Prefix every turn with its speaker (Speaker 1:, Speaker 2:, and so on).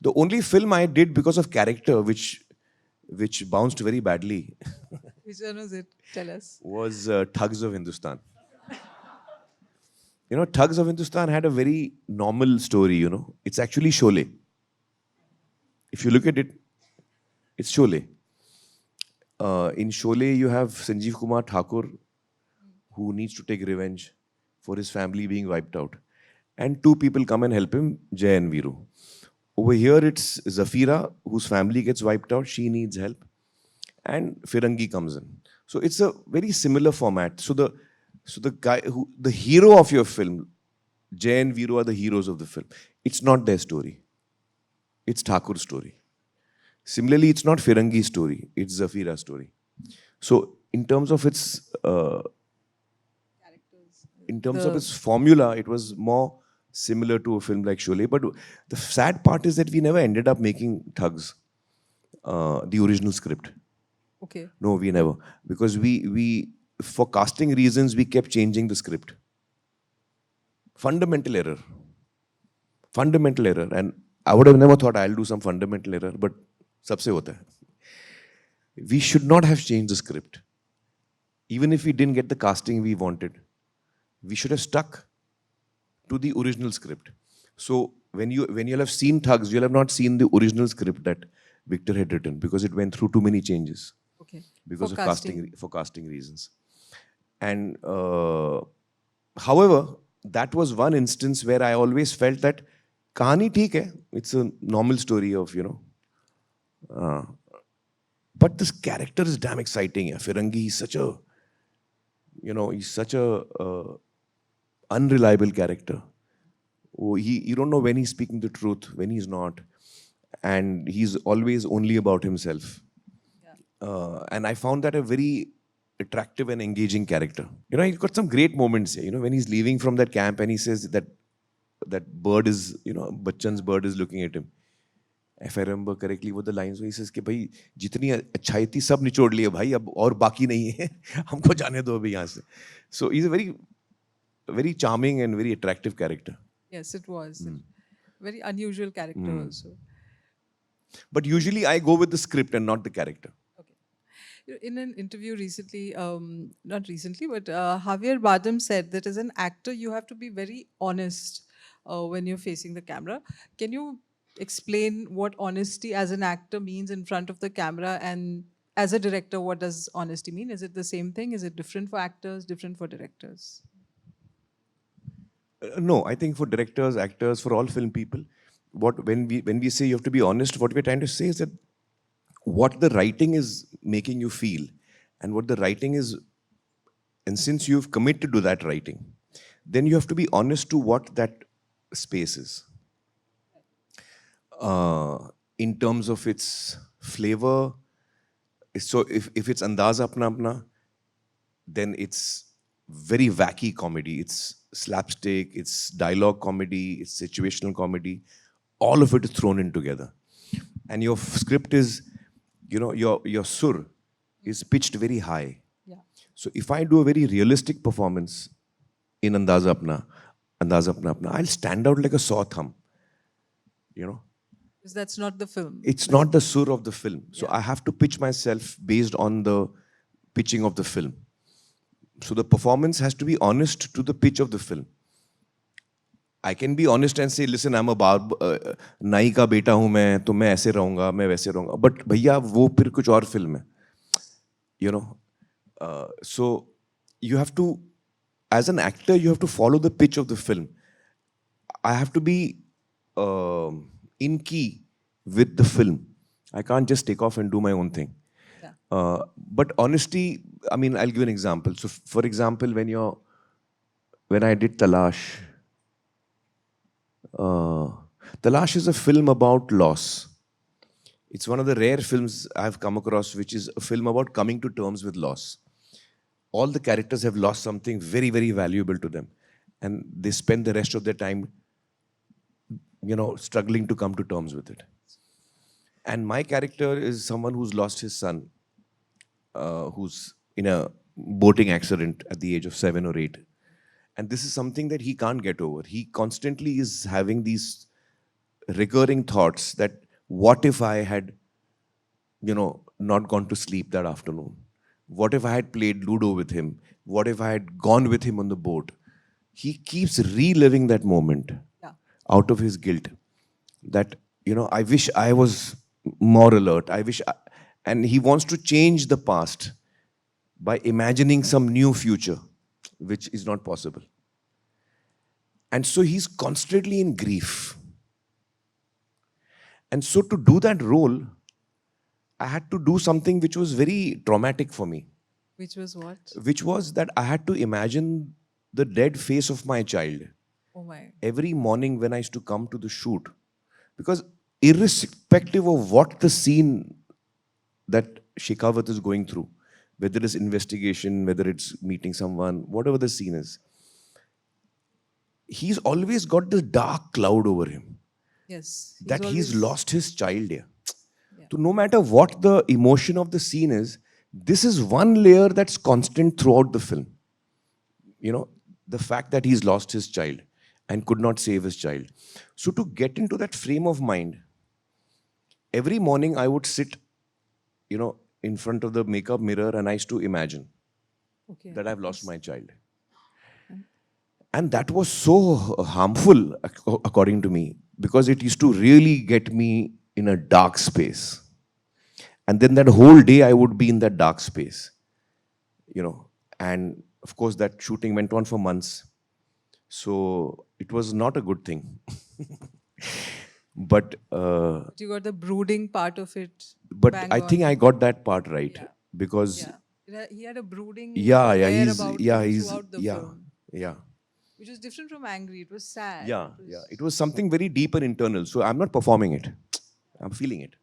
Speaker 1: The only film I did because of character, which bounced very badly,
Speaker 2: Which one was it? Tell us.
Speaker 1: was Thugs of Hindostan. You know, Thugs of Hindostan had a very normal story, you know. It's actually Sholay. If you look at it, it's Sholay. In Sholay, you have Sanjeev Kumar Thakur, who needs to take revenge for his family being wiped out. And two people come and help him, Jay and Viru. Over here, it's Zafira, whose family gets wiped out. She needs help. And Firangi comes in. So it's a very similar format. So the hero of your film, Jay and Viru are the heroes of the film. It's not their story. It's Thakur's story. Similarly, it's not Firangi's story. It's Zafira's story. So in terms of its formula, it was more similar to a film like Sholay. But the sad part is that we never ended up making Thugs, the original script.
Speaker 2: Okay.
Speaker 1: No, we never. Because we for casting reasons, we kept changing the script. Fundamental error. Fundamental error. And I would have never thought I'll do some fundamental error, but sabse hota hai. We should not have changed the script. Even if we didn't get the casting we wanted, we should have stuck to the original script. So when you'll have seen Thugs, you'll have not seen the original script that Victor had written because it went through too many changes.
Speaker 2: Okay.
Speaker 1: Because for casting reasons. And however, that was one instance where I always felt that kahani theek hai. It's a normal story of, you know. But this character is damn exciting. Yeah. Firangi, he's such a unreliable character. You don't know when he's speaking the truth, when he's not. And he's always only about himself. And I found that a very attractive and engaging character. You know, he's got some great moments here. You know, when he's leaving from that camp and he says that bird is, you know, Bachchan's bird is looking at him. If I remember correctly, what the lines were, he says कि भाई जितनी अच्छाई थी सब निचोड़ लिए भाई अब और बाकी नहीं है हमको जाने दो अभी यहाँ से. So he's a very charming and very attractive character.
Speaker 2: Yes, it was. Very unusual character also.
Speaker 1: But usually I go with the script and not the character.
Speaker 2: In an interview recently, not recently, but Javier Bardem said that as an actor, you have to be very honest when you're facing the camera. Can you explain what honesty as an actor means in front of the camera, and as a director, what does honesty mean? Is it the same thing? Is it different for actors, different for directors?
Speaker 1: No, I think for directors, actors, for all film people, when we say you have to be honest, what we're trying to say is that what the writing is making you feel and what the writing is, and since you've committed to that writing, then you have to be honest to what that space is. In terms of its flavor, so if it's Andaz Apna Apna, then it's very wacky comedy. It's slapstick, it's dialogue comedy, it's situational comedy. All of it is thrown in together. And your script is, you know, your sur is pitched very high.
Speaker 2: Yeah.
Speaker 1: So if I do a very realistic performance in Andaz Apna Apna, I'll stand out like a sore thumb. You know?
Speaker 2: Because that's not the film.
Speaker 1: It's not the sur of the film. So I have to pitch myself based on the pitching of the film. So the performance has to be honest to the pitch of the film. I can be honest and say, listen, I'm a नाई का बेटा हूँ मैं, तो मैं ऐसे रहूँगा, मैं वैसे रहूँगा. But भैया वो फिर कुछ और film है. You know, so you have to, as an actor, you have to follow the pitch of the film. I have to be in key with the film. I can't just take off and do my own thing. Yeah. But honesty, I mean, I'll give an example. So, for example, when I did Talash, Talash is a film about loss. It's one of the rare films I've come across, which is a film about coming to terms with loss. All the characters have lost something very, very valuable to them. And they spend the rest of their time, you know, struggling to come to terms with it. And my character is someone who's lost his son, who's in a boating accident at the age of 7 or 8. And this is something that he can't get over. He constantly is having these recurring thoughts that what if I had, not gone to sleep that afternoon? What if I had played Ludo with him? What if I had gone with him on the boat? He keeps reliving that moment
Speaker 2: Yeah.
Speaker 1: out of his guilt. That, I wish I was more alert. And he wants to change the past by imagining some new future, which is not possible. And so he's constantly in grief. And so to do that role, I had to do something which was very traumatic for me,
Speaker 2: Which was what?
Speaker 1: which was that I had to imagine the dead face of my child
Speaker 2: Oh my.
Speaker 1: every morning when I used to come to the shoot. Because irrespective of what the scene that Shekhawat is going through, whether it's investigation, whether it's meeting someone, whatever the scene is, he's always got this dark cloud over him
Speaker 2: Yes. He's
Speaker 1: that he's
Speaker 2: always.
Speaker 1: lost his child here.
Speaker 2: Yeah.
Speaker 1: So no matter what the emotion of the scene is, this is one layer that's constant throughout the film. You know, the fact that he's lost his child and could not save his child. So to get into that frame of mind, every morning I would sit, in front of the makeup mirror and I used to imagine
Speaker 2: Okay.
Speaker 1: that I've lost
Speaker 2: Yes.
Speaker 1: my child.
Speaker 2: And
Speaker 1: And that was so harmful, according to me, because it used to really get me in a dark space. And then that whole day I would be in that dark space, you know. And of course, that shooting went on for months. So it was not a good thing. But
Speaker 2: But you got the brooding part of it
Speaker 1: but
Speaker 2: bang
Speaker 1: I think I
Speaker 2: on.
Speaker 1: got that part right
Speaker 2: Yeah.
Speaker 1: because
Speaker 2: Yeah. He had a brooding
Speaker 1: yeah, yeah,
Speaker 2: air
Speaker 1: he's
Speaker 2: about
Speaker 1: yeah,
Speaker 2: him
Speaker 1: he's
Speaker 2: throughout the
Speaker 1: yeah,
Speaker 2: film,
Speaker 1: yeah.
Speaker 2: which was different from angry. It was sad.
Speaker 1: Yeah,
Speaker 2: It
Speaker 1: yeah.
Speaker 2: was.
Speaker 1: It was something very deep and internal. So I'm not performing it. I'm feeling it.